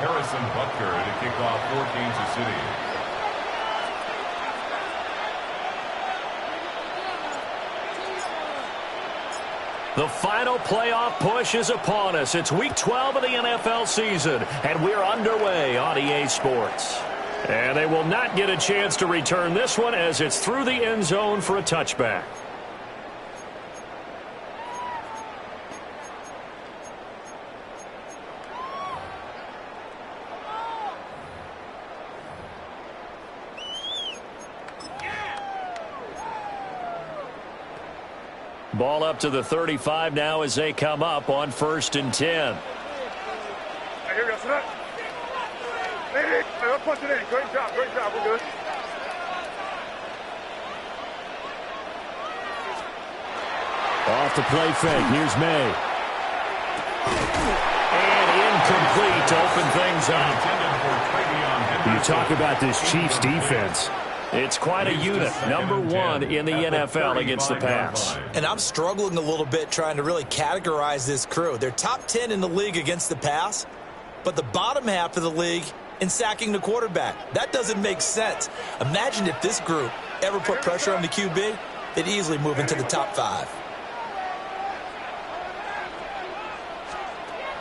to kick off for Kansas City. The final playoff push is upon us. It's Week 12 of the NFL season, and we're underway on EA Sports. And they will not get a chance to return this one as it's through the end zone for a touchback. Ball up to the 35 now as they come up on 1st and 10. Here we go, son. Hey, let's punch it in. Great job, we're good. Off the play fake, here's May. And incomplete to open things up. You talk about this Chiefs defense. It's quite a unit, number 1 in the NFL against the pass. And I'm struggling a little bit trying to really categorize this crew. They're top 10 in the league against the pass, but the bottom half of the league in sacking the quarterback. That doesn't make sense. Imagine if this group ever put pressure on the QB, they'd easily move into the top 5.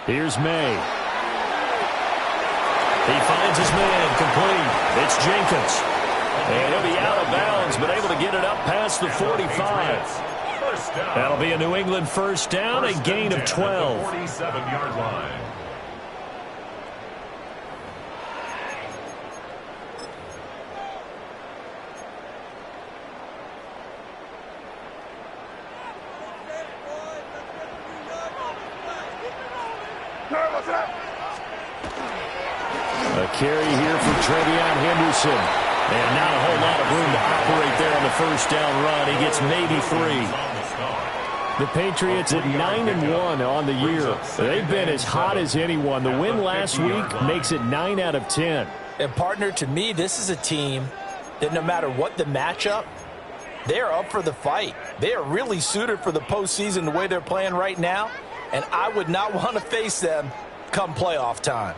Here's May. He finds his man complete. It's Jenkins. And he'll be out of bounds, but able to get it up past the 45. That'll be a New England first down, a gain of 12. 47-yard line. A carry here for Travion Henderson. And not a whole lot of room to operate there on the first down run. He gets maybe 3. The Patriots at 9-1 on the year. They've been as hot as anyone. The win last week makes it 9 out of 10. And, partner, to me, this is a team that no matter what the matchup, they're up for the fight. They are really suited for the postseason the way they're playing right now. And I would not want to face them come playoff time.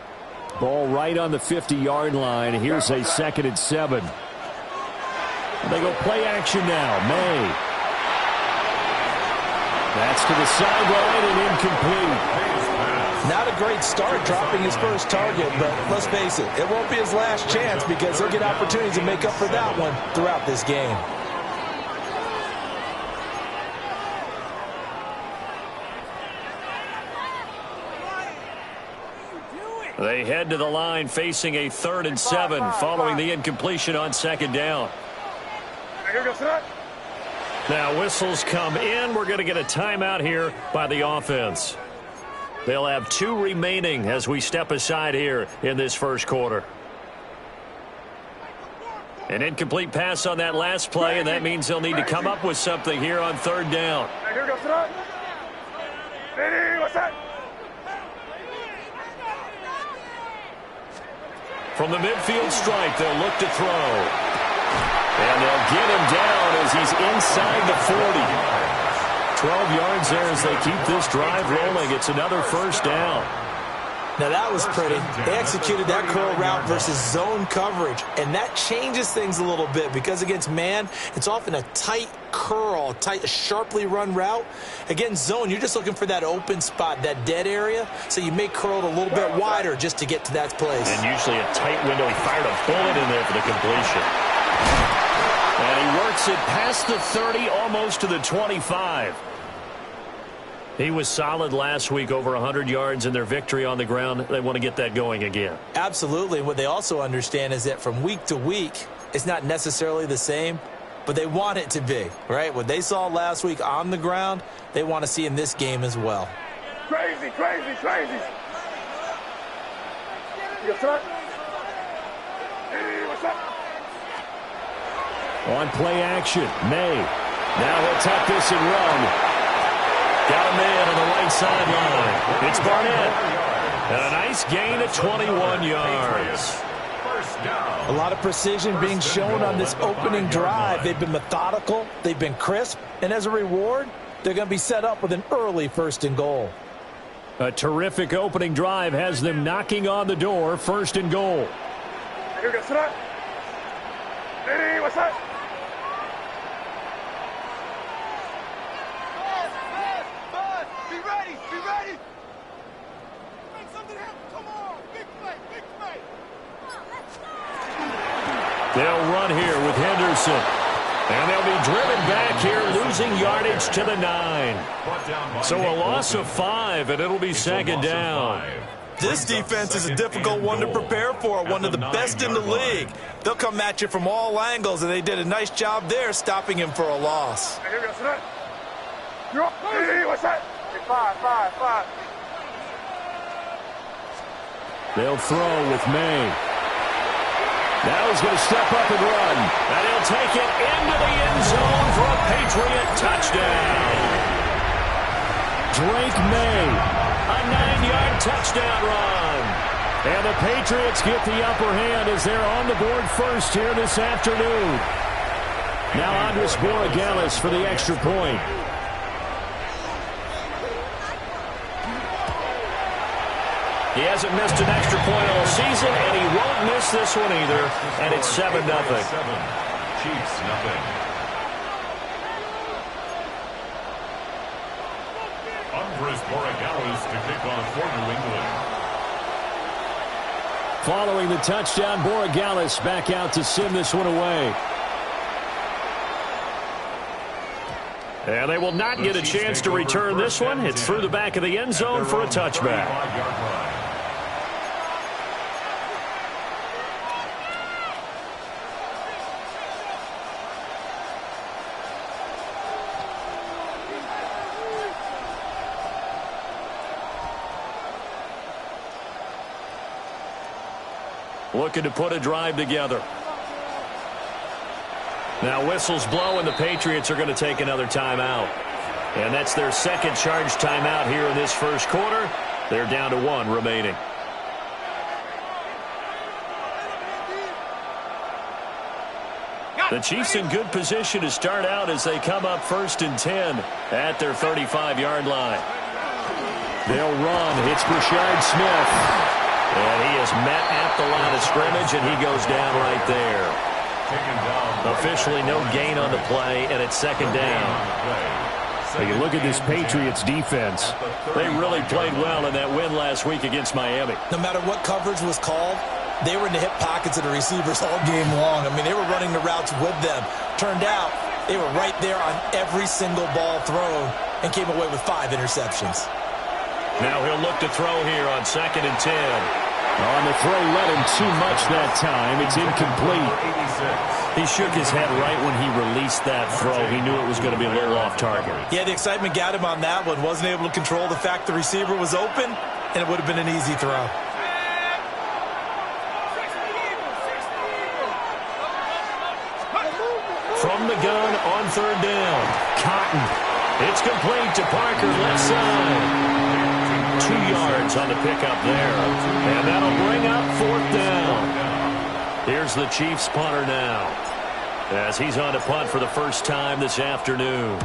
Ball right on the 50-yard line. Here's a 2nd and 7. They go play action now. May. That's to the sideline and incomplete. Not a great start dropping his first target, but let's face it, it won't be his last chance because he'll get opportunities to make up for that one throughout this game. They head to the line facing a 3rd and 7 following the incompletion on 2nd down. Now whistles come in. We're going to get a timeout here by the offense. They'll have 2 remaining as we step aside here in this first quarter. An incomplete pass on that last play, and that means they'll need to come up with something here on 3rd down. From the midfield stripe, they'll look to throw. And they'll get him down as he's inside the 40. 12 yards there as they keep this drive rolling. It's another first down. Now that was pretty. They executed that curl route versus zone coverage, and that changes things a little bit because against man, it's often a tight curl, tight, sharply run route. Against zone, you're just looking for that open spot, that dead area, so you may curl it a little bit wider just to get to that place. And usually a tight window. He fired a bullet in there for the completion. And he works it past the 30, almost to the 25. He was solid last week, over 100 yards in their victory on the ground. They want to get that going again. Absolutely. What they also understand is that from week to week, it's not necessarily the same, but they want it to be, right? What they saw last week on the ground, they want to see in this game as well. Crazy, crazy, crazy. Yes, sir. Hey, what's up? On play action, May. Now he'll tuck this and run. Got a man on the right sideline. It's Barnett. And a nice gain of 21 yards. A lot of precision being shown on this opening drive. They've been methodical. They've been crisp. And as a reward, they're going to be set up with an early 1st and goal. A terrific opening drive has them knocking on the door. 1st and goal. Here we go. Sit up. Hey, what's up? Be ready. Be ready. Make something happen. Come on. Big play. Big play. They'll run here with Henderson. And they'll be driven back here, losing yardage to the 9. So a loss of 5, and it'll be 2nd down. This defense is a difficult one to prepare for, one of the best in the league. They'll come at you from all angles, and they did a nice job there stopping him for a loss. Hey, here we go. Sit up. You're up. Hey, what's that? Hey, 5. They'll throw with May. Now he's going to step up and run. And he'll take it into the end zone for a Patriot touchdown. Drake May, a 9-yard touchdown run. And the Patriots get the upper hand as they're on the board first here this afternoon. Now Andres Borregales for the extra point. He hasn't missed an extra point all season, and he won't miss this one either. And it's 7-0. Chiefs, nothing. Andres Borregales to kick off for New England. Following the touchdown, Borregales back out to send this one away. And they will not get a chance to return this one. It's through the back of the end zone for a touchback. Looking to put a drive together. Now whistles blow, and the Patriots are going to take another timeout. And that's their second charge timeout here in this first quarter. They're down to 1 remaining. The Chiefs in good position to start out as they come up 1st and 10 at their 35-yard line. They'll run. It's Brashard Smith. And he is met at the line of scrimmage, and he goes down right there. Officially no gain on the play, and it's 2nd down. You look at this Patriots defense. They really played well in that win last week against Miami. No matter what coverage was called, they were in the hip pockets of the receivers all game long. I mean, they were running the routes with them. Turned out they were right there on every single ball thrown and came away with 5 interceptions. Now he'll look to throw here on 2nd and 10. On the throw, let him too much that time. It's incomplete. He shook his head right when he released that throw. He knew it was going to be a little off target. Yeah, the excitement got him on that one. Wasn't able to control the fact the receiver was open, and it would have been an easy throw. From the gun on 3rd down. Cotton. It's complete to Parker, left side. 2 yards on the pickup there. And that'll bring up 4th down. Here's the Chiefs punter now, as he's on to punt for the first time this afternoon.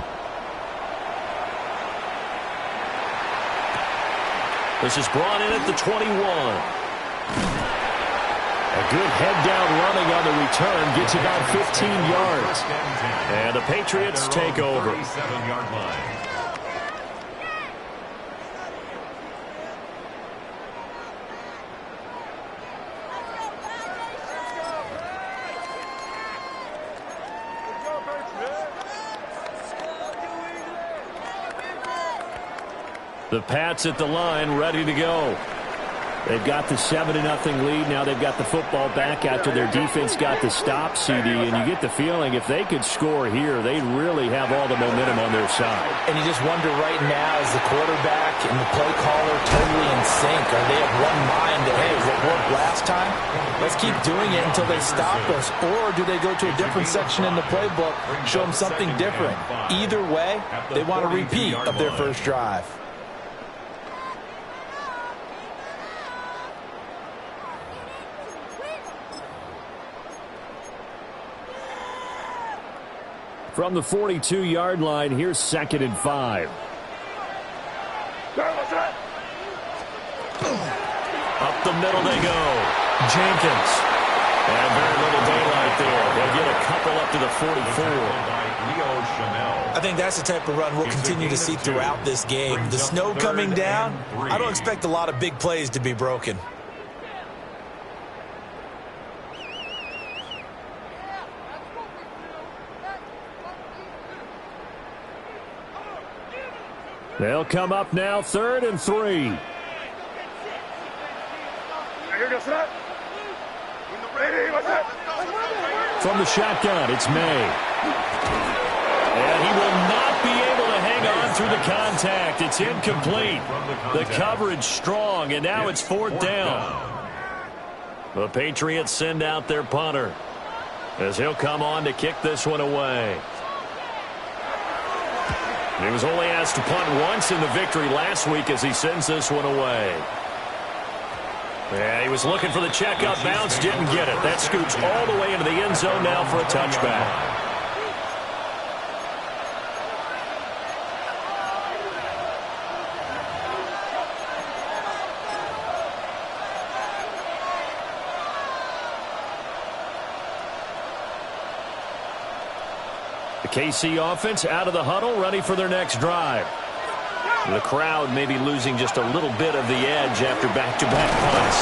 This is brought in at the 21. A good head-down running on the return. Gets about 15 yards. And the Patriots take over. 37-yard line. The Pats at the line, ready to go. They've got the 7-0 lead. Now they've got the football back after their defense got the stop, CD. And you get the feeling if they could score here, they'd really have all the momentum on their side. And you just wonder right now, is the quarterback and the play caller totally in sync? Are they of one mind that, hey, what worked last time? Let's keep doing it until they stop us. Or do they go to a different section in the playbook, show them something different? Either way, they want a repeat of their first drive. From the 42-yard line, here's 2nd and 5. Up the middle they go. Jenkins. And very little daylight there. They'll get a couple up to the 44. I think that's the type of run we'll continue to see throughout this game. The snow coming down, I don't expect a lot of big plays to be broken. They'll come up now, 3rd and 3. From the shotgun, it's May. And he will not be able to hang on through the contact. It's incomplete. The coverage strong, and now it's 4th down. The Patriots send out their punter as he'll come on to kick this one away. He was only asked to punt once in the victory last week as he sends this one away. Yeah, he was looking for the check-up bounce, didn't get it. That scoots all the way into the end zone now for a touchback. The KC offense out of the huddle, ready for their next drive. The crowd may be losing just a little bit of the edge after back-to-back punts.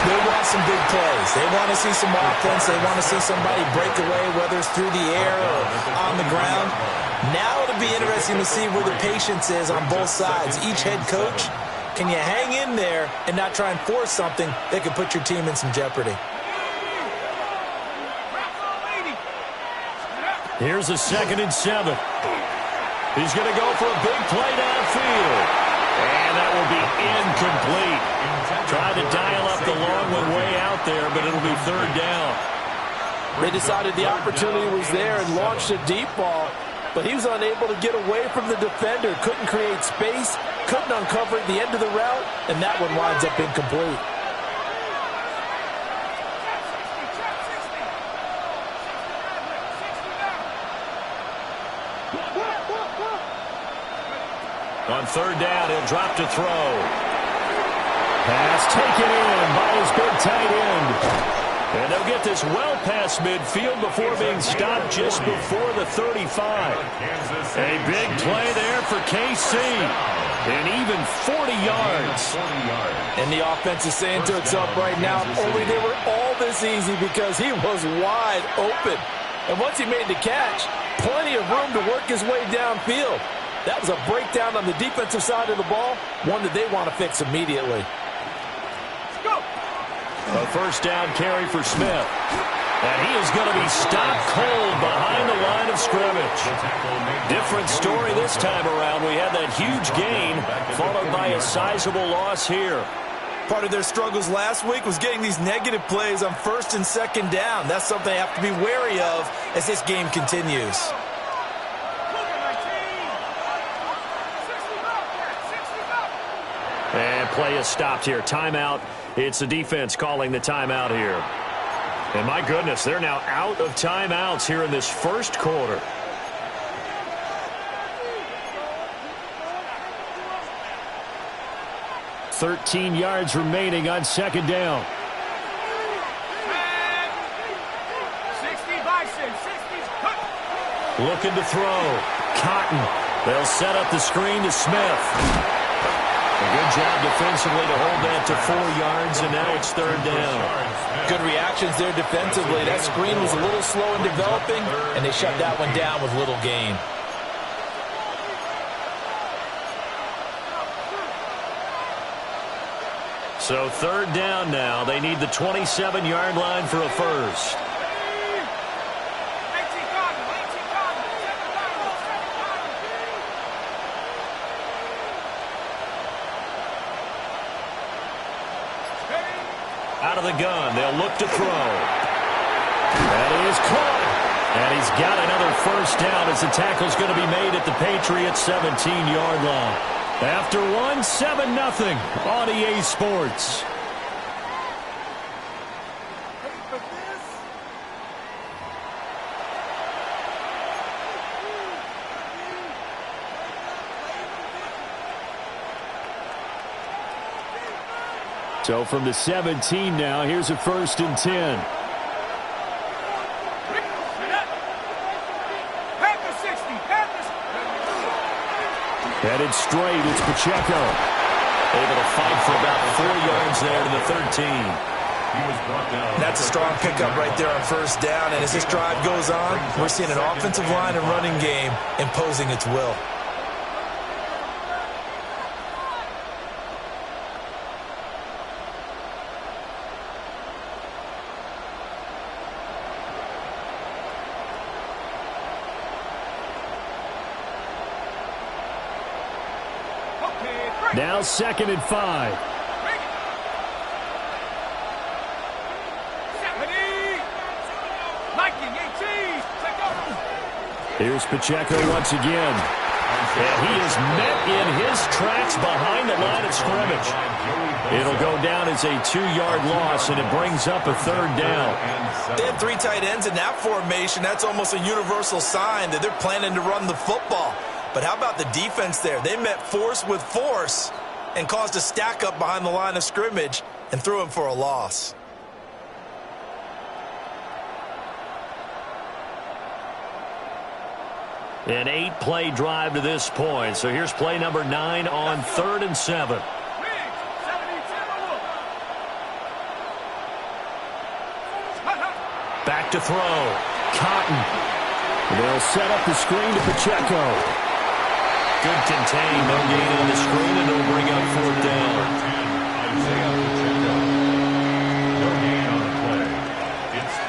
They want some big plays. They want to see some offense. They want to see somebody break away, whether it's through the air or on the ground. Now it'll be interesting to see where the patience is on both sides. Each head coach, can you hang in there and not try and force something that could put your team in some jeopardy? Here's a 2nd and 7. He's going to go for a big play downfield. And that will be incomplete. Tried to dial up the long one way out there, but it'll be 3rd down. They decided the opportunity was there and launched a deep ball, but he was unable to get away from the defender. Couldn't create space, couldn't uncover the end of the route, and that one winds up incomplete. On 3rd down, he'll drop to throw. Pass taken in by his big tight end. And they'll get this well past midfield before being stopped just before the 35. A big play there for KC. And even 40 yards. And the offense is saying to itself right now, only they were all this easy because he was wide open. And once he made the catch, plenty of room to work his way downfield. That was a breakdown on the defensive side of the ball, one that they want to fix immediately. A 1st down carry for Smith. And he is going to be stopped cold behind the line of scrimmage. Different story this time around. We had that huge gain followed by a sizable loss here. Part of their struggles last week was getting these negative plays on 1st and 2nd down. That's something they have to be wary of as this game continues. And play is stopped here. Timeout. It's the defense calling the timeout here. And my goodness, they're now out of timeouts here in this 1st quarter. "13 yards remaining on 2nd down. 60 Bison, 60's cut. Looking to throw. Cotton. They'll set up the screen to Smith. A good job defensively to hold that to 4 yards, and now it's 3rd down. Good reactions there defensively. That screen was a little slow in developing, and they shut that one down with little gain. So 3rd down now. They need the 27-yard line for a first. Out of the gun, they'll look to throw. That is caught. And he's got another 1st down as the tackle's going to be made at the Patriots' 17-yard line. After one, 7-0 on EA Sports. So from the 17 now, here's a 1st and 10. Headed straight, it's Pacheco. Able to fight for about 4 yards there to the 13. That's a strong pickup right there on 1st down, and as this drive goes on, we're seeing an offensive line and running game imposing its will. Now 2nd and 5. Here's Pacheco once again. And he is met in his tracks behind the line of scrimmage. It'll go down as a 2-yard loss, and it brings up a 3rd down. They have 3 tight ends in that formation. That's almost a universal sign that they're planning to run the football. But how about the defense there? They met force with force and caused a stack up behind the line of scrimmage and threw him for a loss. An 8-play drive to this point. So here's play number 9 on 3rd and 7. Back to throw. Cotton. They'll set up the screen to Pacheco. Good contain. No gain on the screen, and it'll bring up 4th down.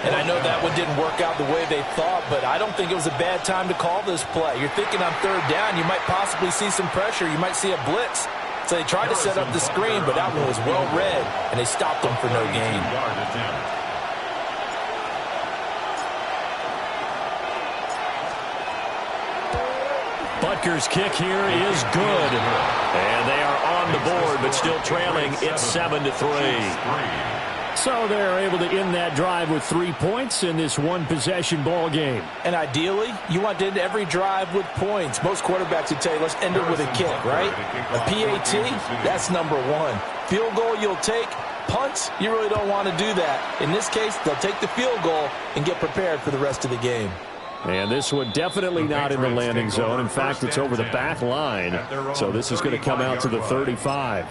And I know that one didn't work out the way they thought, but I don't think it was a bad time to call this play. You're thinking on 3rd down, you might possibly see some pressure. You might see a blitz. So they tried to set up the screen, but that one was well read, and they stopped them for no gain. Butker's kick here is good. And they are on the board, but still trailing. It's 7-3. So they're able to end that drive with 3 points in this one-possession ball game. And ideally, you want to end every drive with points. Most quarterbacks would tell you, let's end it with a kick, right? A PAT, that's number 1. Field goal you'll take. Punts, you really don't want to do that. In this case, they'll take the field goal and get prepared for the rest of the game. And this one definitely not in the landing zone. In fact, it's over the back line. So this is going to come out to the 35.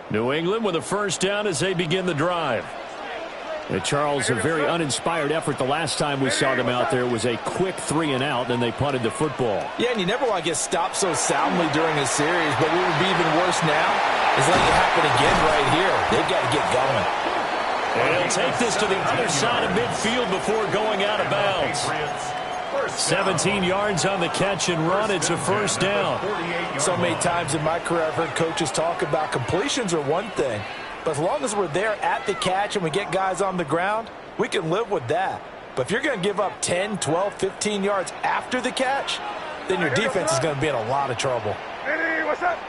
New England with a 1st down as they begin the drive. And Charles, a very uninspired effort the last time we saw them out there. It was a quick 3-and-out, and they punted the football. Yeah, and you never want to get stopped so soundly during a series, but what would be even worse now is letting it happen again right here. They've got to get going. And he'll take this to the other side of midfield before going out of bounds. 17 yards on the catch and run. It's a 1st down. So many times in my career I've heard coaches talk about completions are one thing, but as long as we're there at the catch and we get guys on the ground, we can live with that. But if you're going to give up 10, 12, 15 yards after the catch, then your defense is going to be in a lot of trouble. Hey, what's up?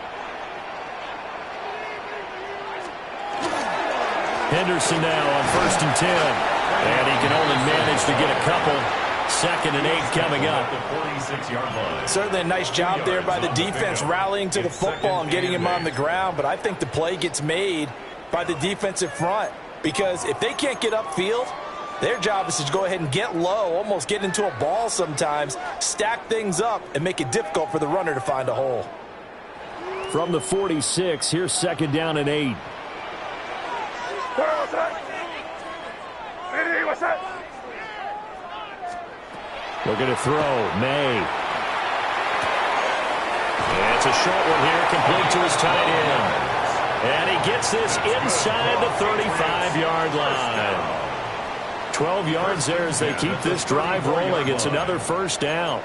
Henderson now on 1st and 10. And he can only manage to get a couple. 2nd and 8 coming up. Certainly a nice job there by the defense rallying to the football and getting him on the ground, but I think the play gets made by the defensive front because if they can't get upfield, their job is to go ahead and get low, almost get into a ball sometimes, stack things up, and make it difficult for the runner to find a hole. From the 46, here's 2nd down and 8. What's that? Hey, what's that? Looking to throw. May. And it's a short one here, complete to his tight end. And he gets this inside the 35-yard line. 12 yards there as they keep this drive rolling. It's another 1st down.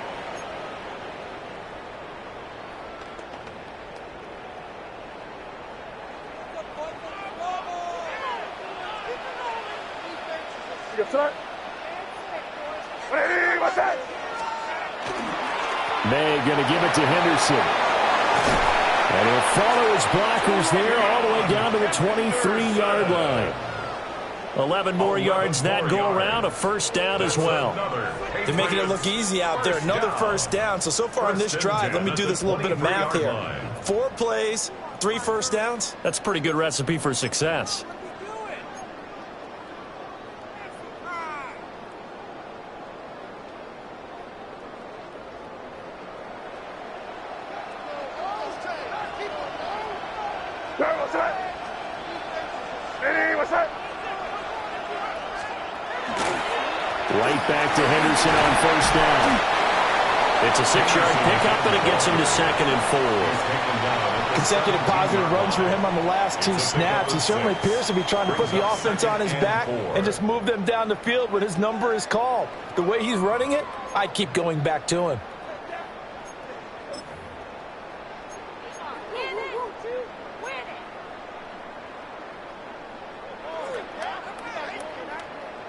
Hey, what's that? May going to give it to Henderson. And he'll follow his blockers there all the way down to the 23-yard line. 11 more yards that go around, a first down as well. They're making it look easy out there. Another first down. So far on this drive, let me do this little bit of math here. 4 plays, 3 first downs. That's a pretty good recipe for success. Right back to Henderson on first down. It's a 6-yard pickup, and it gets him to 2nd and 4. Consecutive positive runs for him on the last 2 snaps. He certainly appears to be trying to put the offense on his back and just move them down the field when his number is called. The way he's running it, I'd keep going back to him.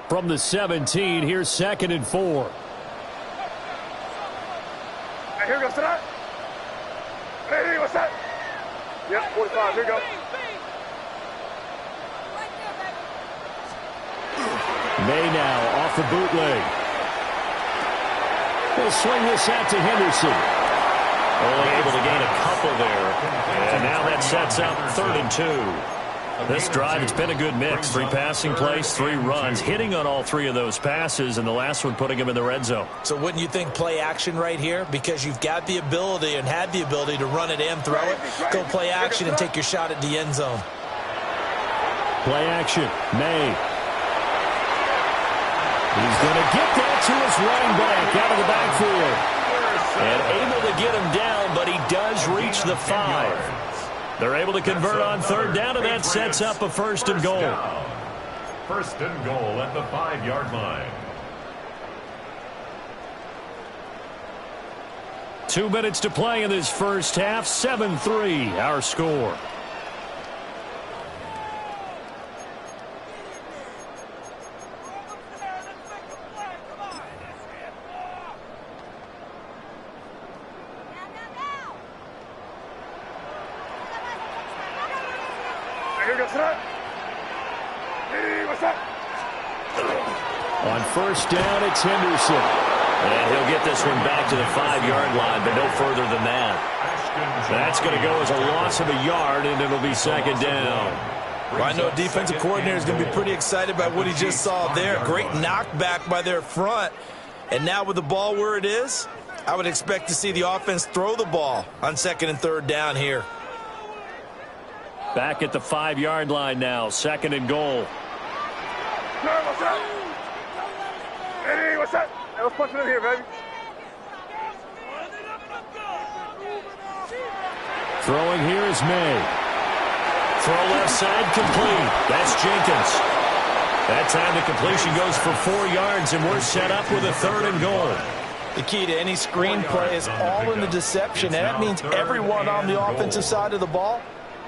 From the 17, here's 2nd and 4. Hey, here we go, sit up. Hey, what's that? Yep, 45, here we go. May now off the bootleg. He'll swing this out to Henderson. Only able to gain a couple there. And now that sets up 3rd and 2. This drive, it's been a good mix. 3 passing plays, 3 runs, hitting on all 3 of those passes, and the last one putting him in the red zone. So wouldn't you think play action right here? Because you've got the ability and had the ability to run it and throw it. Go play action and take your shot at the end zone. Play action. May. He's going to get that to his running back out of the backfield. And able to get him down, but he does reach the 5. They're able to convert on 3rd down, and that sets up a 1st and goal. 1st and goal at the 5-yard line. 2 minutes to play in this first half. 7-3, our score. On 1st down, it's Henderson. And he'll get this one back to the 5-yard line, but no further than that. That's going to go as a loss of a yard, and it'll be 2nd down. Well, I know a defensive coordinator is going to be pretty excited by what he just saw there. Great knockback by their front. And now with the ball where it is, I would expect to see the offense throw the ball on 2nd and 3rd down here. Back at the 5-yard line now, 2nd and goal. What's up? Hey, what's up? Hey, let's punch it in here, baby. Throwing here is May. Throw left side, complete. That's Jenkins. That time the completion goes for 4 yards, and we're set up with a 3rd and goal. The key to any screen play is all in the deception, and that means everyone on the offensive side of the ball.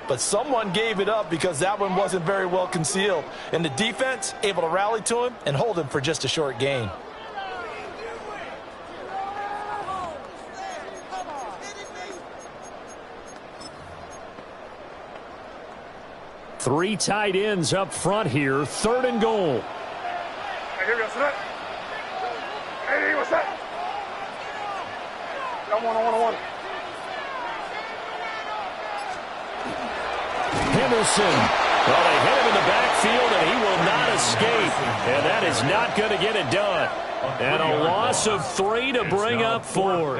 But someone gave it up because that one wasn't very well concealed. And the defense able to rally to him and hold him for just a short gain. Three tight ends up front here, 3rd and goal. Hey, here we go, sit up. Hey, what's up? I want. Henderson. Well, they hit him in the backfield, and he will not escape. And that is not going to get it done. And a loss of 3 to bring up 4th.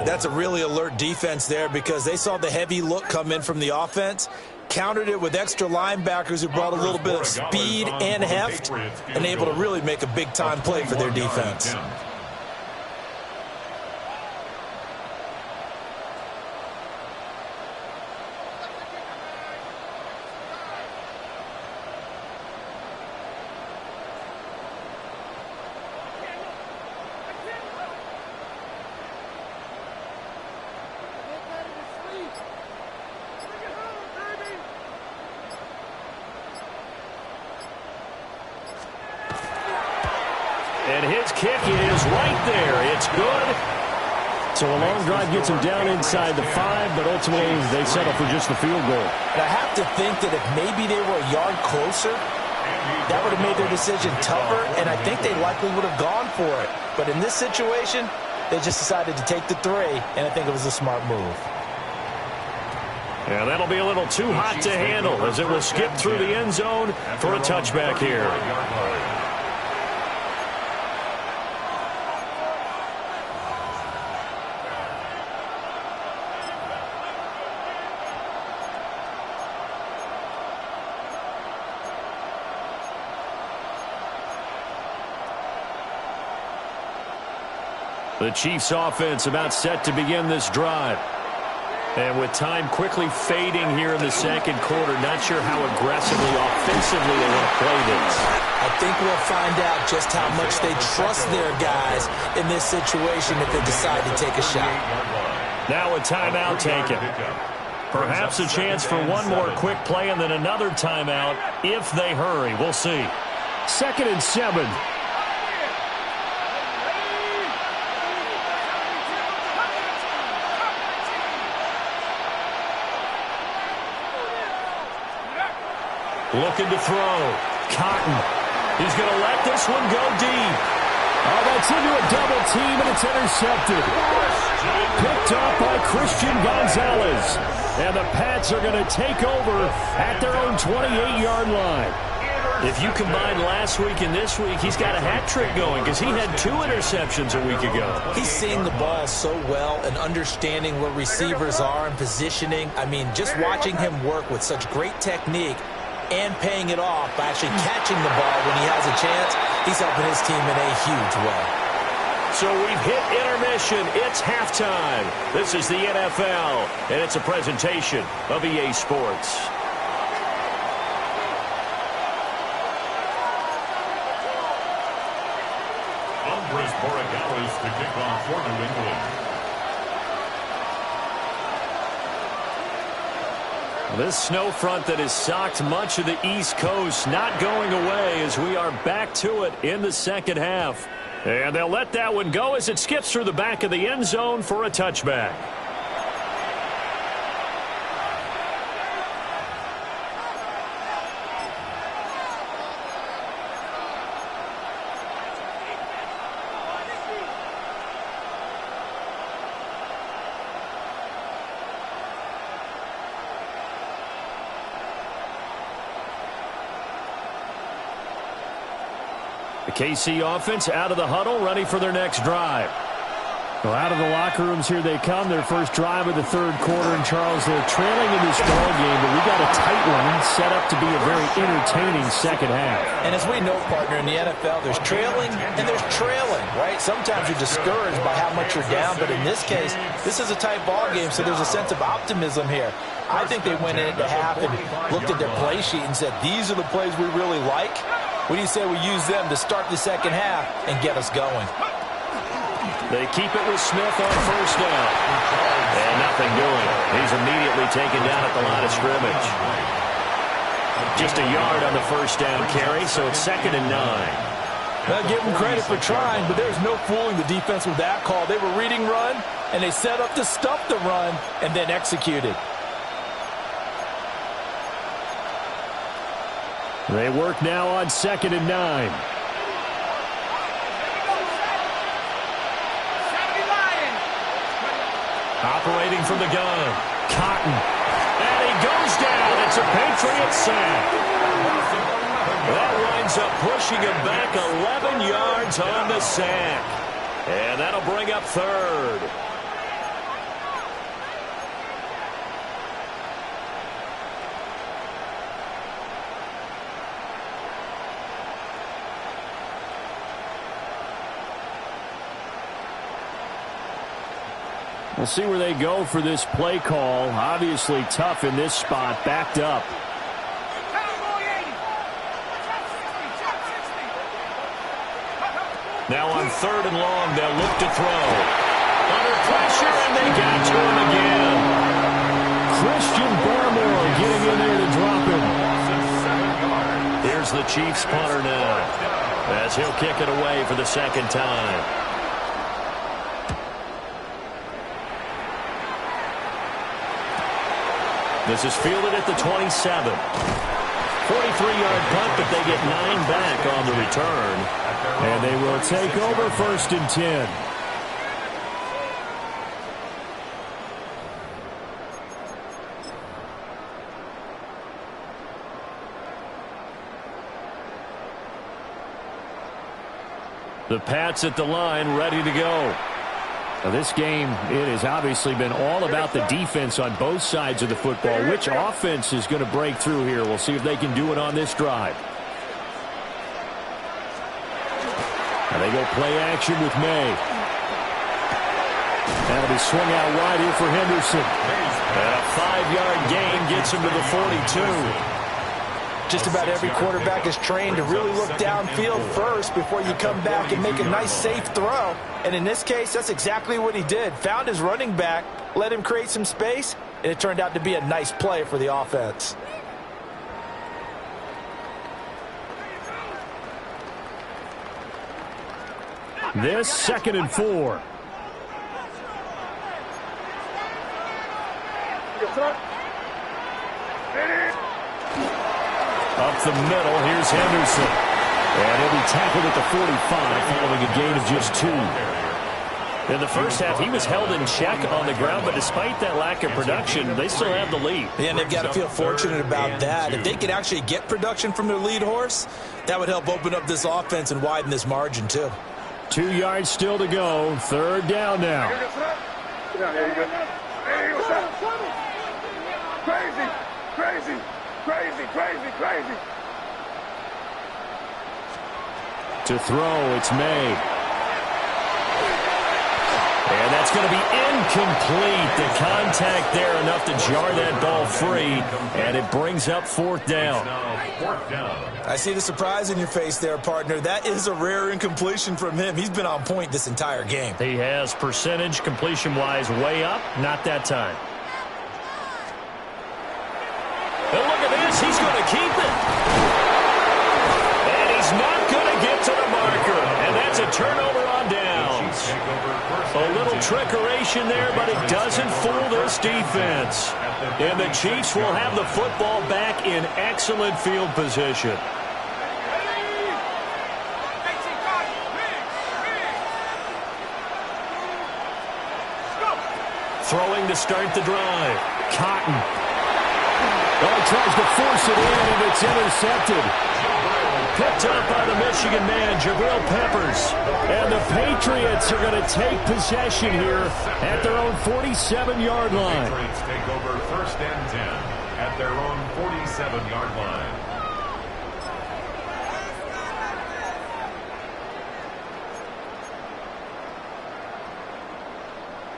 That's a really alert defense there because they saw the heavy look come in from the offense, countered it with extra linebackers who brought a little bit of speed and heft, and able to really make a big-time play for their defense. And his kick is right there. It's good. So a long drive gets them down inside the 5, but ultimately they settle for just the field goal. And I have to think that if maybe they were a yard closer, that would have made their decision tougher, and I think they likely would have gone for it. But in this situation, they just decided to take the 3, and I think it was a smart move. Yeah, that'll be a little too hot to handle as it will skip through the end zone for a touchback here. The Chiefs offense about set to begin this drive. And with time quickly fading here in the second quarter, not sure how aggressively, offensively they want to play this. I think we'll find out just how much they trust their guys in this situation if they decide to take a shot. Now a timeout taken. Perhaps a chance for one more quick play and then another timeout if they hurry. We'll see. 2nd and 7. Looking to throw. Cotton. He's going to let this one go deep. Oh, that's into a double team, and it's intercepted. Picked off by Christian Gonzalez. And the Pats are going to take over at their own 28-yard line. If you combine last week and this week, he's got a hat trick going because he had 2 interceptions a week ago. He's seeing the ball so well and understanding where receivers are and positioning. I mean, just watching him work with such great technique and paying it off by actually catching the ball when he has a chance, he's helping his team in a huge way. So we've hit intermission. It's halftime. This is the NFL, and it's a presentation of EA Sports. Andres Borregales to kick off for New England. This snow front that has socked much of the East Coast not going away as we are back to it in the second half. And they'll let that one go as it skips through the back of the end zone for a touchback. The KC offense out of the huddle, ready for their next drive. Well, out of the locker rooms here they come. Their first drive of the third quarter. And, Charles, they're trailing in this ball game, but we got a tight one set up to be a very entertaining second half. And as we know, partner, in the NFL, there's trailing and there's trailing, right? Sometimes you're discouraged by how much you're down, but in this case, this is a tight ball game, so there's a sense of optimism here. I think they went into half and looked at their play sheet and said, these are the plays we really like. What do you say we use them to start the second half and get us going? They keep it with Smith on first down. And nothing doing. He's immediately taken down at the line of scrimmage. Just a yard on the first down carry, so it's 2nd and 9. Well, give them credit for trying, but there's no fooling the defense with that call. They were reading run, and they set up to stuff the run and then executed. They work now on 2nd and 9. Operating from the gun. Cotton. And he goes down. It's a Patriot sack. That winds up pushing him back 11 yards on the sack. And that'll bring up 3rd. We'll see where they go for this play call. Obviously tough in this spot, backed up. Now on 3rd and long, they'll look to throw. Under pressure, and they got to him again. Christian Barmore getting in there to drop him. Here's the Chiefs punter now, as he'll kick it away for the 2nd time. This is fielded at the 27. 43-yard punt, but they get 9 back on the return. And they will take over 1st and 10. The Pats at the line, ready to go. Now this game, it has obviously been all about the defense on both sides of the football. Which offense is going to break through here? We'll see if they can do it on this drive. And they go play action with May. That'll be swung out wide here for Henderson. And a 5-yard gain gets him to the 42. Just about every quarterback is trained to really look downfield first before you come back and make a nice, safe throw. And in this case, that's exactly what he did. Found his running back, let him create some space, and it turned out to be a nice play for the offense. This 2nd and 4. Up the middle, here's Henderson. And he'll be tackled at the 45 following a gain of just 2. In the first half, he was held in check on the ground, but despite that lack of production, they still have the lead. Yeah, and they've got to feel fortunate about that. If they could actually get production from their lead horse, that would help open up this offense and widen this margin, too. 2 yards still to go. 3rd down now. Crazy, crazy, crazy, crazy, crazy. To throw, it's May. And that's going to be incomplete. The contact there enough to jar that ball free, and it brings up 4th down. I see the surprise in your face there, partner. That is a rare incompletion from him. He's been on point this entire game. He has percentage completion-wise way up, not that time. And look at this, he's going to keep it. And he's not going to get to the marker, and that's a turnover on downs. A little trickeration there, but it doesn't fool this defense. And the Chiefs will have the football back in excellent field position. Throwing to start the drive. Cotton. Oh, he tries to force it in, and it's intercepted. Picked up by the Michigan man, Jabril Peppers. And the Patriots are going to take possession here at their own 47-yard line. Patriots take over 1st and 10 at their own 47-yard line.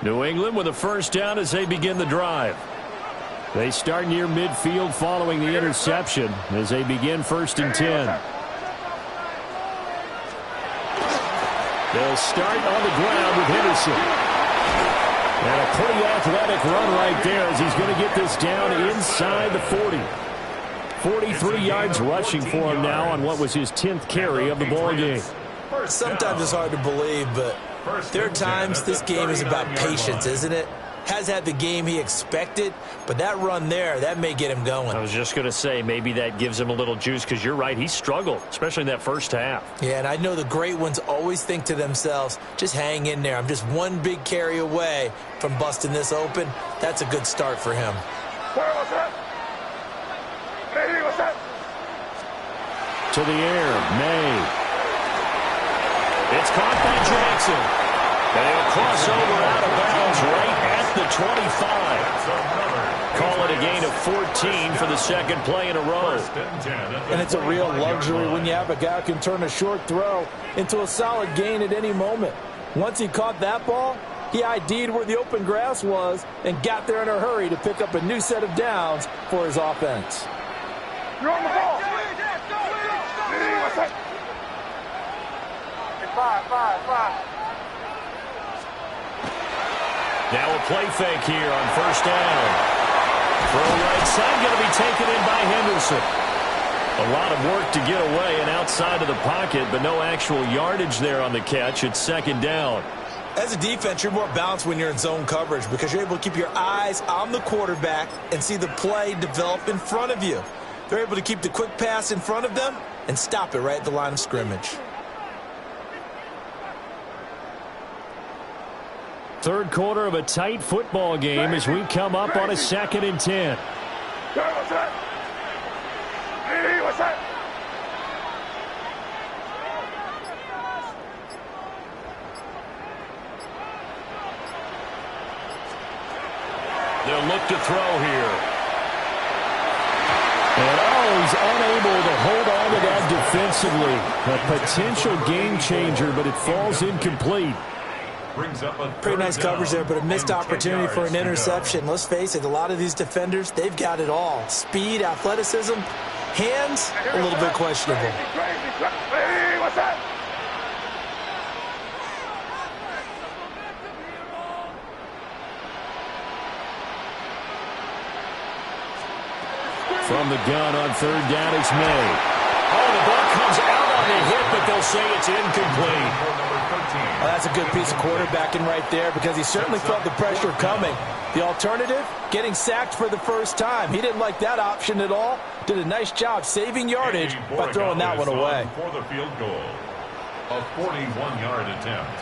New England with a 1st down as they begin the drive. They start near midfield following the interception as they begin 1st and 10. They'll start on the ground with Henderson. And a pretty athletic run right there as he's going to get this down inside the 40. 43 yards rushing for him now on what was his 10th carry of the ball game. Sometimes it's hard to believe, but there are times this game is about patience, isn't it? Has had the game he expected, but that run there, that may get him going. I was just going to say, maybe that gives him a little juice, because you're right, he struggled, especially in that first half. Yeah, and I know the great ones always think to themselves, just hang in there. I'm just one big carry away from busting this open. That's a good start for him. To the air, May. It's caught by Jackson. And he'll cross over out of bounds right at the 25. Call it a gain of 14 for the 2nd play in a row. And it's a real luxury when you have a guy who can turn a short throw into a solid gain at any moment. Once he caught that ball, he ID'd where the open grass was and got there in a hurry to pick up a new set of downs for his offense. You're on the ball. Five. Now a play fake here on 1st down. Throw right side going to be taken in by Henderson. A lot of work to get away and outside of the pocket, but no actual yardage there on the catch. It's 2nd down. As a defense, you're more balanced when you're in zone coverage because you're able to keep your eyes on the quarterback and see the play develop in front of you. They're able to keep the quick pass in front of them and stop it right at the line of scrimmage. Third quarter of a tight football game as we come up on a 2nd and 10. What's that? Hey, what's that? They'll look to throw here. And he's unable to hold on to that defensively. A potential game changer, but it falls incomplete. Brings up a Pretty nice coverage there, but a missed and 10 opportunity for yards an to go. interception. Let's face it, a lot of these defenders, they've got it all. Speed, athleticism, hands, a little bit questionable. Hey, what's that? From the gun on 3rd down, it's May. Oh, the ball comes out on the hit, but they'll say it's incomplete. Well, that's a good piece of quarterbacking right there because he certainly felt the pressure coming. The alternative, getting sacked for the first time. He didn't like that option at all. Did a nice job saving yardage by throwing that one away. For the field goal, a 41-yard attempt.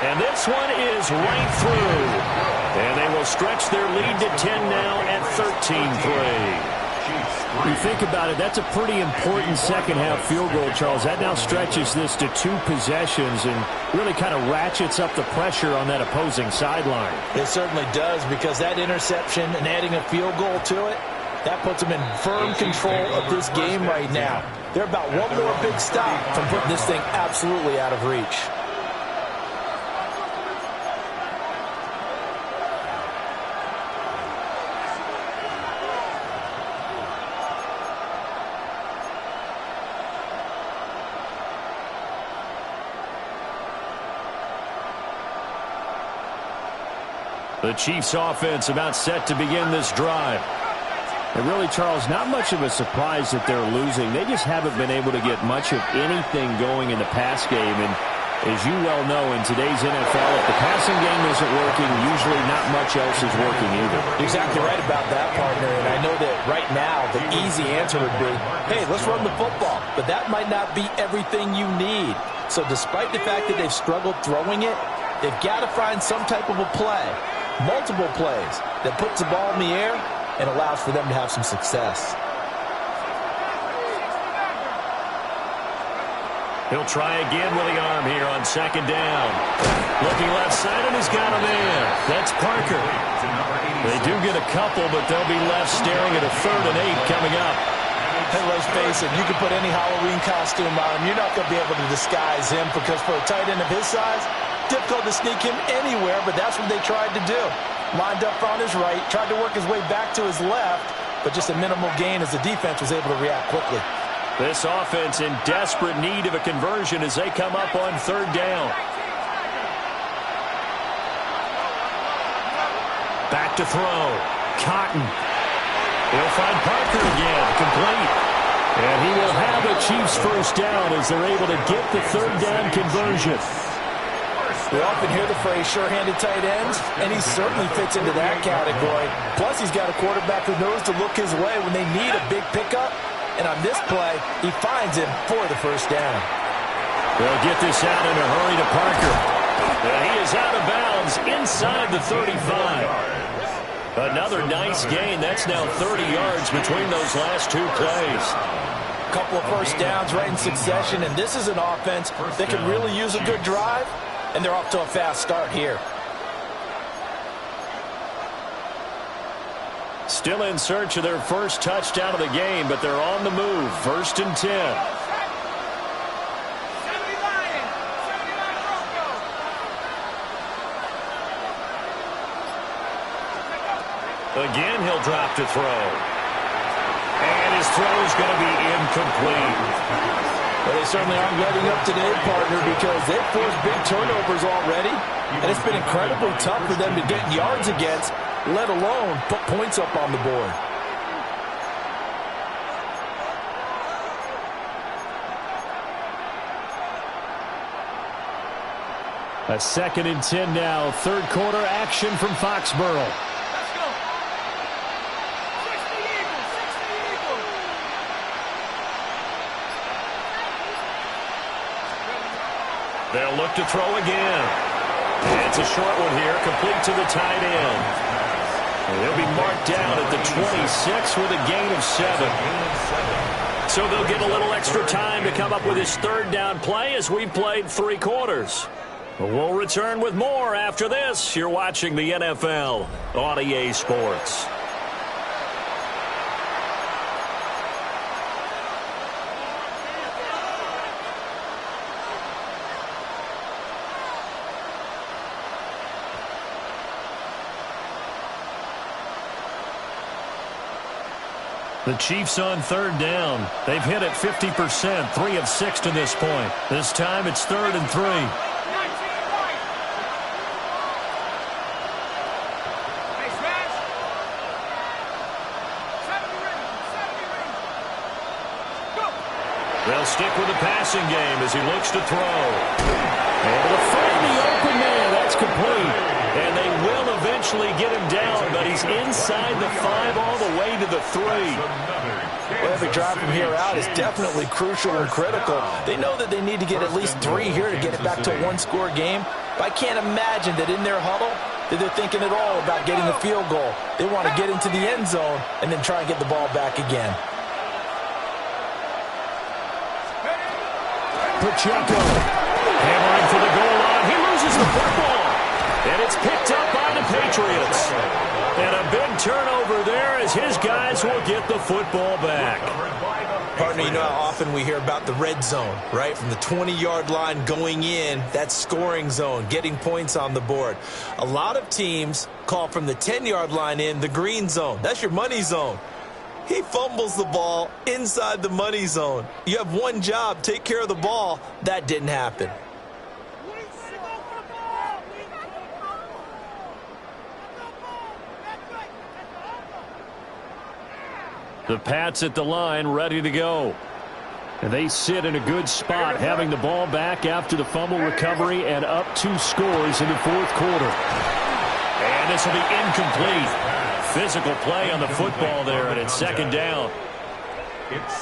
And this one is right through. And they will stretch their lead to 10 now at 13-3. You think about it, that's a pretty important second-half field goal, Charles. That now stretches this to 2 possessions and really kind of ratchets up the pressure on that opposing sideline. It certainly does because that interception and adding a field goal to it, that puts them in firm control of this game right now. They're about one more big stop from putting this thing absolutely out of reach. The Chiefs offense about set to begin this drive. And really, Charles, not much of a surprise that they're losing. They just haven't been able to get much of anything going in the pass game. And as you well know, in today's NFL, if the passing game isn't working, usually not much else is working either. You're exactly right about that, partner. And I know that right now the easy answer would be, hey, let's run the football. But that might not be everything you need. So despite the fact that they've struggled throwing it, they've got to find some type of a play. Multiple plays that puts the ball in the air and allows for them to have some success. He'll try again with the arm here on 2nd down. Looking left side, and he's got him in. That's Parker. They do get a couple, but they'll be left staring at a 3rd and 8 coming up. Hey, let's face it, you can put any Halloween costume on him. You're not going to be able to disguise him because for a tight end of his size, difficult to sneak him anywhere, but that's what they tried to do. Lined up on his right, tried to work his way back to his left, but just a minimal gain as the defense was able to react quickly. This offense in desperate need of a conversion as they come up on 3rd down. Back to throw. Cotton. He'll find Parker again. Complete. And he will have a Chiefs first down as they're able to get the 3rd down conversion. We often hear the phrase sure-handed tight ends, and he certainly fits into that category. Plus, he's got a quarterback who knows to look his way when they need a big pickup. And on this play, he finds him for the first down. They'll get this out in a hurry to Parker. And he is out of bounds inside the 35. Another nice gain. That's now 30 yards between those last 2 plays. Couple of first downs right in succession, and this is an offense that can really use a good drive. And they're off to a fast start here. Still in search of their first touchdown of the game, but they're on the move. 1st and 10. Again, he'll drop to throw. And his throw is going to be incomplete. Well, they certainly aren't letting up today, partner, because they've forced big turnovers already, and it's been incredibly tough for them to get yards against, let alone put points up on the board. A 2nd and 10 now. Third quarter action from Foxborough. Let's go. 60 Eagles, 60 Eagles. They'll look to throw again. It's a short one here, complete to the tight end. They'll be marked down at the 26 with a gain of 7. So they'll get a little extra time to come up with his third down play as we've played 3 quarters. We'll return with more after this. You're watching the NFL on EA Sports. The Chiefs on third down. They've hit it 50%, 3 of 6 to this point. This time it's 3rd and 3. They'll stick with the passing game as he looks to throw. Able to find the open man. That's complete. And they will eventually get him down, but he's inside the 5 all the way to the 3. Well, every drive from here out is definitely crucial and critical. They know that they need to get at least 3 here to get it back to a 1-score game. But I can't imagine that in their huddle that they're thinking at all about getting a field goal. They want to get into the end zone and then try and get the ball back again. Pacheco hammering for the goal line. He loses the football. And it's picked up by the Patriots. And a big turnover there as his guys will get the football back. Partner, you know how often we hear about the red zone, right? From the 20-yard line going in, that scoring zone, getting points on the board. A lot of teams call from the 10-yard line in the green zone. That's your money zone. He fumbles the ball inside the money zone. You have one job, take care of the ball. That didn't happen. The Pats at the line, ready to go. And they sit in a good spot, having the ball back after the fumble recovery and up 2 scores in the 4th quarter. And this will be incomplete. Physical play on the football there, and it's 2nd down.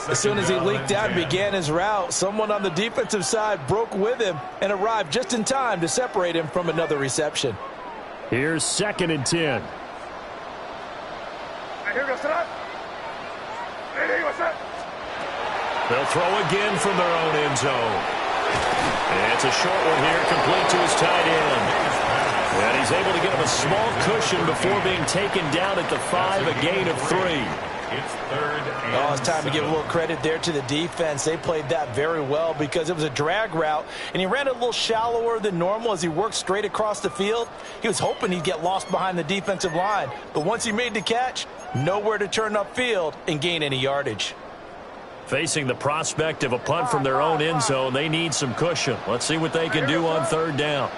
As soon as he leaked out and began his route, someone on the defensive side broke with him and arrived just in time to separate him from another reception. Here's 2nd and 10. They'll throw again from their own end zone. And it's a short one here, complete to his tight end. And he's able to get him a small cushion before being taken down at the 5, a gain of 3. It's 3rd and It's time to give a little credit there to the defense. They played that very well because it was a drag route, and he ran it a little shallower than normal as he worked straight across the field. He was hoping he'd get lost behind the defensive line, but once he made the catch, nowhere to turn upfield and gain any yardage. Facing the prospect of a punt from their own end zone, they need some cushion. Let's see what they can do on 3rd down.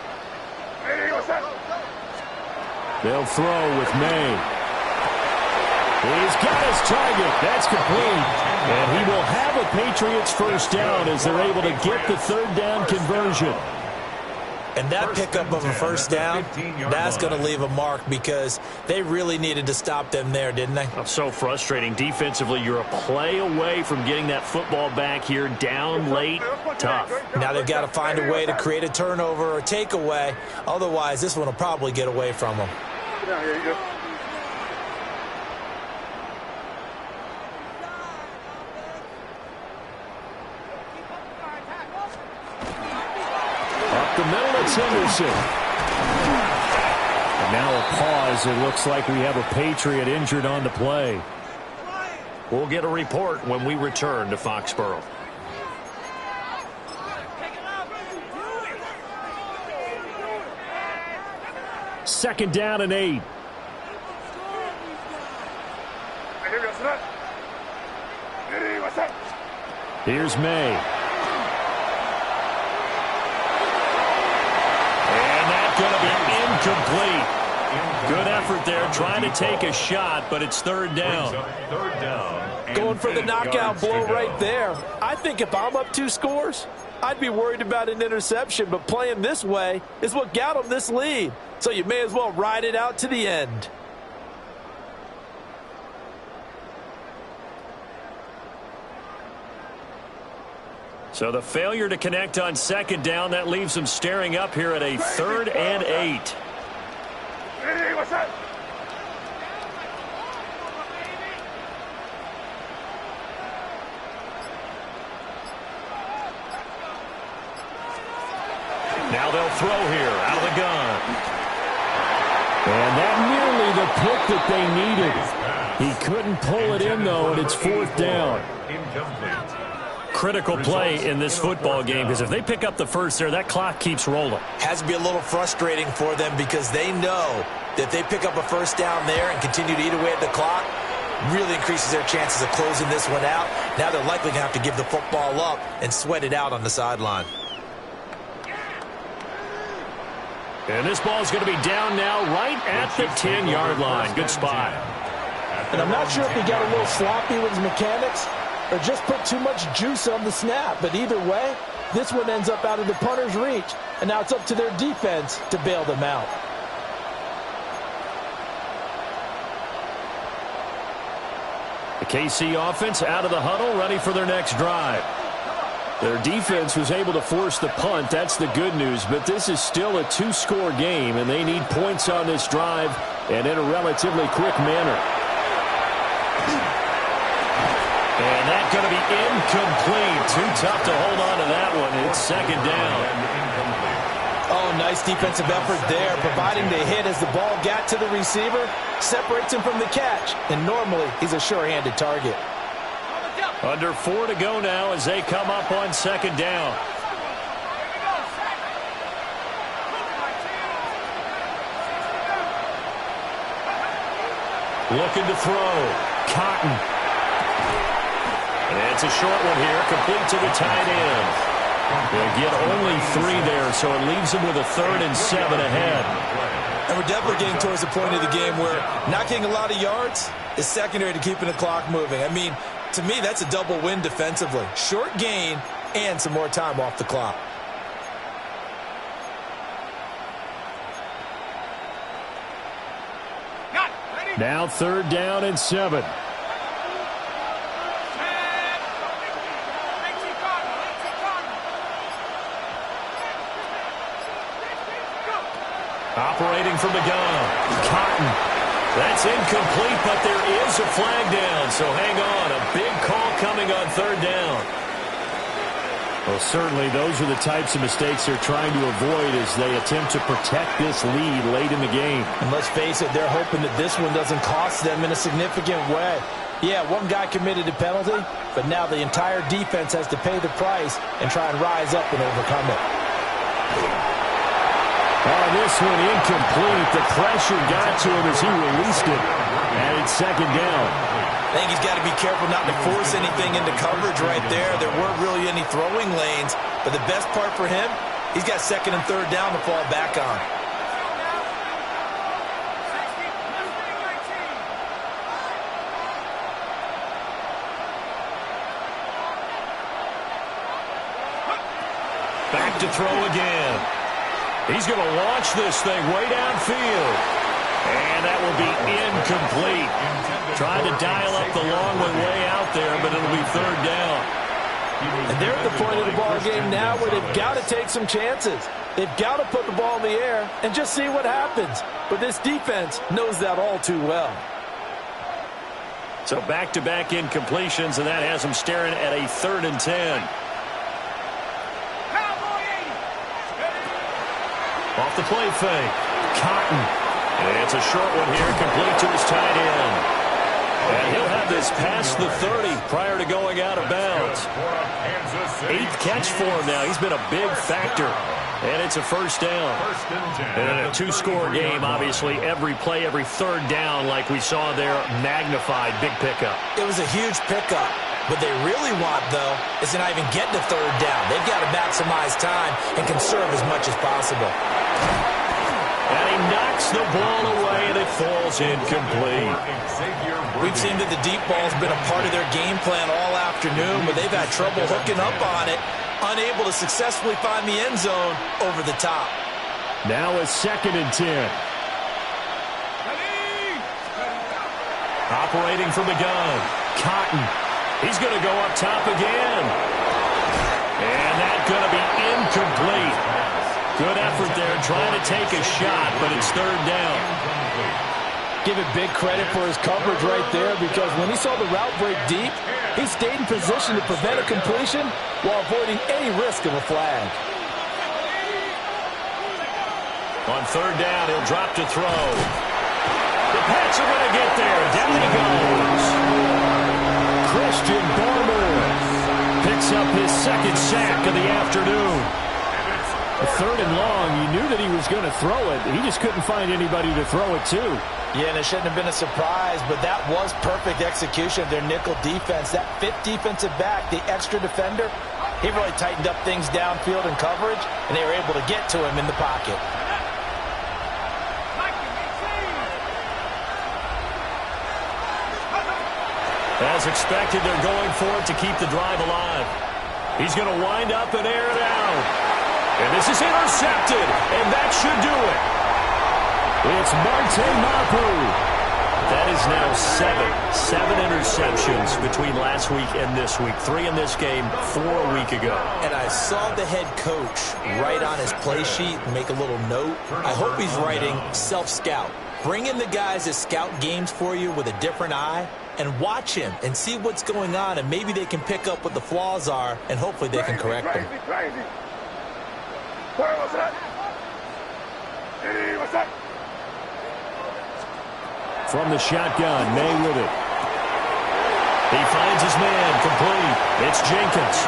They'll throw with May. He's got his target. That's complete. And he will have a Patriots first down as they're able to get the 3rd down conversion. And that pickup of a first down, that's going to leave a mark because they really needed to stop them there, didn't they? So frustrating. Defensively, you're a play away from getting that football back here down late. Tough. Now they've got to find a way to create a turnover or takeaway. Otherwise, this one will probably get away from them. Up the middle, it's Henderson. And now a pause. It looks like we have a Patriot injured on the play. We'll get a report when we return to Foxborough. Second down and 8. Here's May. And that's going to be incomplete. Good effort there, trying to take a shot, but it's third down. Third down. Going for the knockout blow right there. I think if I'm up 2 scores, I'd be worried about an interception, but playing this way is what got them this lead. So you may as well ride it out to the end. So the failure to connect on second down, that leaves them staring up here at a 3rd and 8. Hey, what's that? Now they'll throw here out of the gun. And that nearly the pick that they needed. He couldn't pull it in, though, and it's 4th down. Incomplete. Critical play in this football game, because if they pick up the first there, that clock keeps rolling. Has to be a little frustrating for them because they know that if they pick up a first down there and continue to eat away at the clock, really increases their chances of closing this one out. Now they're likely going to have to give the football up and sweat it out on the sideline. And this ball is going to be down now right at the 10-yard line. Good spot. And I'm not sure if he got a little sloppy with his mechanics or just put too much juice on the snap. But either way, this one ends up out of the punter's reach. And now it's up to their defense to bail them out. The KC offense out of the huddle, ready for their next drive. Their defense was able to force the punt. That's the good news. But this is still a 2-score game, and they need points on this drive and in a relatively quick manner. And that's going to be incomplete. Too tough to hold on to that one. It's second down. Oh, nice defensive effort there, providing the hit as the ball got to the receiver, separates him from the catch, and normally he's a sure-handed target. Under 4 to go now as they come up on second down. Looking to throw. Cotton. And it's a short one here, complete to the tight end. They'll get only 3 there, so it leaves them with a 3rd and 7 ahead. And we're definitely getting towards the point of the game where not getting a lot of yards is secondary to keeping the clock moving. I mean, to me, that's a double win defensively. Short gain and some more time off the clock. Now 3rd down and 7. Operating from the gun. Cotton. That's incomplete, but there is a flag down, so hang on. A big call coming on 3rd down. Well, certainly those are the types of mistakes they're trying to avoid as they attempt to protect this lead late in the game. And let's face it, they're hoping that this one doesn't cost them in a significant way. Yeah, one guy committed a penalty, but now the entire defense has to pay the price and try and rise up and overcome it. Oh, this one incomplete. The pressure got to him as he released it. And it's second down. I think he's got to be careful not to force anything into coverage right there. There weren't really any throwing lanes. But the best part for him, he's got 2nd and 3rd down to fall back on. Back to throw again. He's going to launch this thing way downfield. And that will be incomplete. Trying to dial up the long one way out there, but it'll be 3rd down. And they're at the point of the ball game now where they've got to take some chances. They've got to put the ball in the air and just see what happens. But this defense knows that all too well. So back-to-back incompletions, and that has them staring at a 3rd and 10. Off the play fake. Cotton. And it's a short one here, complete to his tight end. And he'll have this past the 30 prior to going out of bounds. 8th catch for him now. He's been a big factor. And it's a 1st down. And in a 2-score game, obviously, every play, every 3rd down, like we saw there, magnified, big pickup. It was a huge pickup. What they really want, though, is to not even get to 3rd down. They've got to maximize time and conserve as much as possible. And he knocks the ball away, and it falls incomplete. We've seen that the deep ball's been a part of their game plan all afternoon, but they've had trouble hooking up on it, unable to successfully find the end zone over the top. Now a 2nd and 10. Operating from the gun, Cotton. He's going to go up top again. And that's going to be incomplete. Good effort there trying to take a shot, but it's 3rd down. Give it big credit for his coverage right there, because when he saw the route break deep, he stayed in position to prevent a completion while avoiding any risk of a flag. On 3rd down, he'll drop to throw. The Pats are going to get there. Down he goes. Christian Barmore picks up his 2nd sack of the afternoon. A 3rd and long, you knew that he was going to throw it. He just couldn't find anybody to throw it to. Yeah, and it shouldn't have been a surprise, but that was perfect execution of their nickel defense. That 5th defensive back, the extra defender, he really tightened up things downfield in coverage, and they were able to get to him in the pocket. As expected, they're going for it to keep the drive alive. He's going to wind up and air it out. And this is intercepted, and that should do it. It's Marte Mapu. That is now 7 interceptions between last week and this week. 3 in this game, 4 a week ago. And I saw the head coach write on his play sheet and make a little note. I hope he's writing self-scout. Bring in the guys that scout games for you with a different eye and watch him and see what's going on, and maybe they can pick up what the flaws are, and hopefully they can correct them. From the shotgun, May with it. He finds his man, complete. It's Jenkins.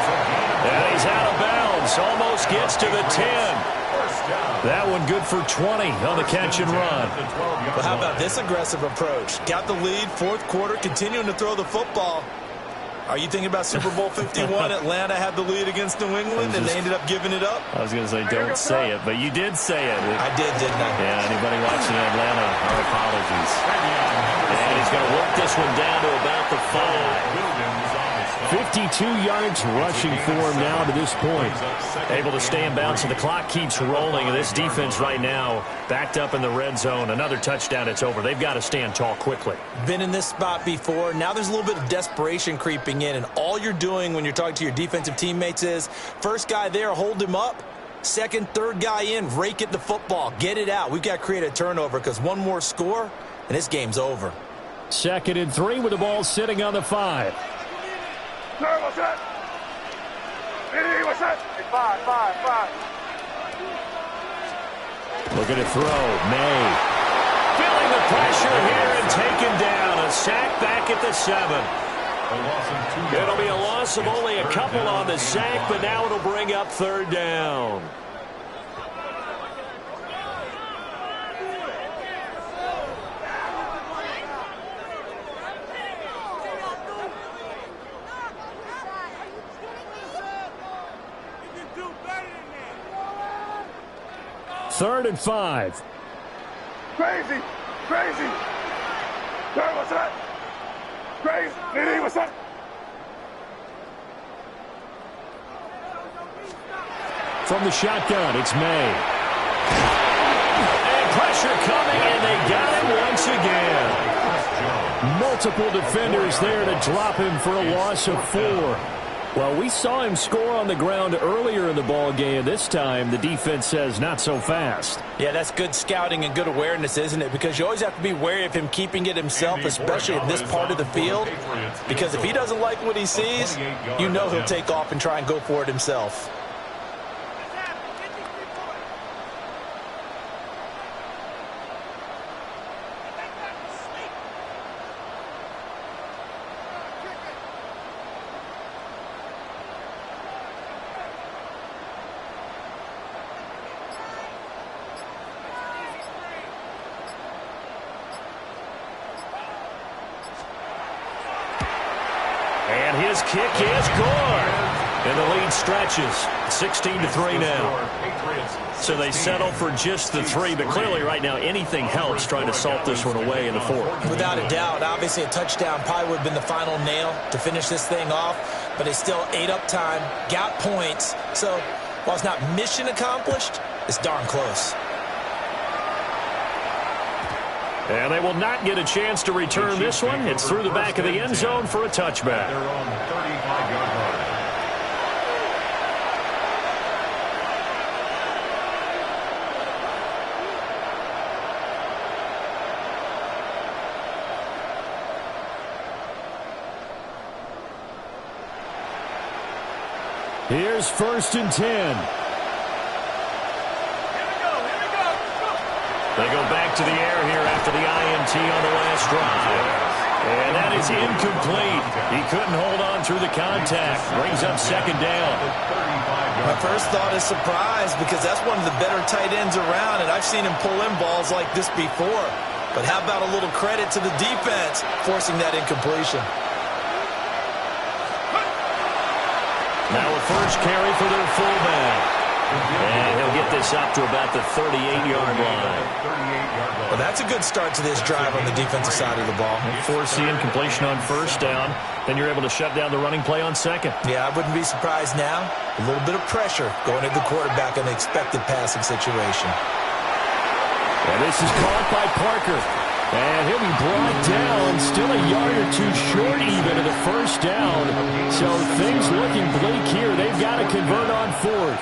And he's out of bounds. Almost gets to the 10. That one good for 20 on the catch and run. Well, how about this aggressive approach? Got the lead, 4th quarter, continuing to throw the football. Are you thinking about Super Bowl 51? Atlanta had the lead against New England, and they ended up giving it up? I was going to say, don't say it, but you did say it. I did, didn't I? Yeah, anybody watching Atlanta, our apologies. And he's going to work this one down to about the 5. 52 yards rushing for him now to this point. Able to stay in bounds, so the clock keeps rolling. And this defense right now backed up in the red zone. Another touchdown, it's over. They've got to stand tall quickly. Been in this spot before. Now there's a little bit of desperation creeping in, and all you're doing when you're talking to your defensive teammates is, first guy there, hold him up. 2nd, 3rd guy in, rake at the football. Get it out. We've got to create a turnover, because one more score, and this game's over. 2nd and 3 with the ball sitting on the 5. What's that? What's that? 5. Looking to throw. May. Feeling the pressure here and taken down. A sack back at the 7. It'll be a loss of only a couple on the sack, but now it'll bring up 3rd down. Third and 5. Crazy. What's that? Crazy. What's that? From the shotgun, it's May. And pressure coming, and they got him once again. Multiple defenders there to drop him for a loss of 4. Well, we saw him score on the ground earlier in the ball game. This time, the defense says not so fast. Yeah, that's good scouting and good awareness, isn't it? Because you always have to be wary of him keeping it himself, especially in this part of the field. Because if he doesn't like what he sees, you know he'll take off and try and go for it himself. And his kick is good. And the lead stretches. 16-3 now. So they settle for just the 3, but clearly right now anything helps trying to salt this one away in the 4th. Without a doubt. Obviously a touchdown probably would have been the final nail to finish this thing off, but they still ate up time, got points. So while it's not mission accomplished, it's darn close. And they will not get a chance to return this one. It's through the back of the end zone for a touchback. They're on 35-yard line. Here's 1st and 10. They go back to the air here after the INT on the last drive. And that is incomplete. He couldn't hold on through the contact. Brings up 2nd down. My first thought is surprise because that's one of the better tight ends around, and I've seen him pull in balls like this before. But how about a little credit to the defense forcing that incompletion? Now a first carry for their fullback. And he'll get this up to about the 38-yard line. Well, that's a good start to this drive on the defensive side of the ball. Force the incompletion on 1st down. Then you're able to shut down the running play on 2nd. Yeah, I wouldn't be surprised now. A little bit of pressure going at the quarterback in the expected passing situation. And this is caught by Parker. And he'll be brought down, still a yard or 2 short even of the 1st down. So things looking bleak here. They've got to convert on 4th.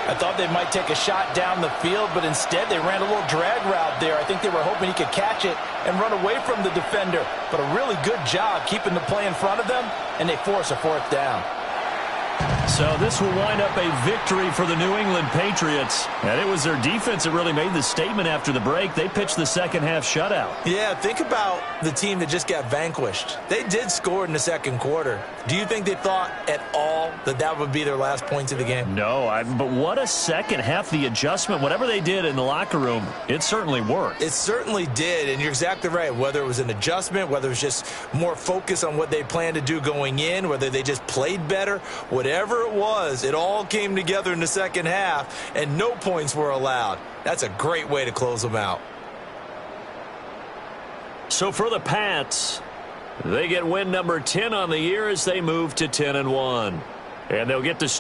I thought they might take a shot down the field, but instead they ran a little drag route there. I think they were hoping he could catch it and run away from the defender. But a really good job keeping the play in front of them, and they force a 4th down. So this will wind up a victory for the New England Patriots. And it was their defense that really made the statement after the break. They pitched the second-half shutout. Yeah, think about the team that just got vanquished. They did score in the 2nd quarter. Do you think they thought at all that that would be their last points of the game? No, but what a second half. The adjustment, whatever they did in the locker room, it certainly worked. It certainly did, and you're exactly right. Whether it was an adjustment, whether it was just more focus on what they planned to do going in, whether they just played better, whatever it was, it all came together in the 2nd half, and no points were allowed. That's a great way to close them out. So for the Pats, they get win number 10 on the year as they move to 10-1. And they'll get to stay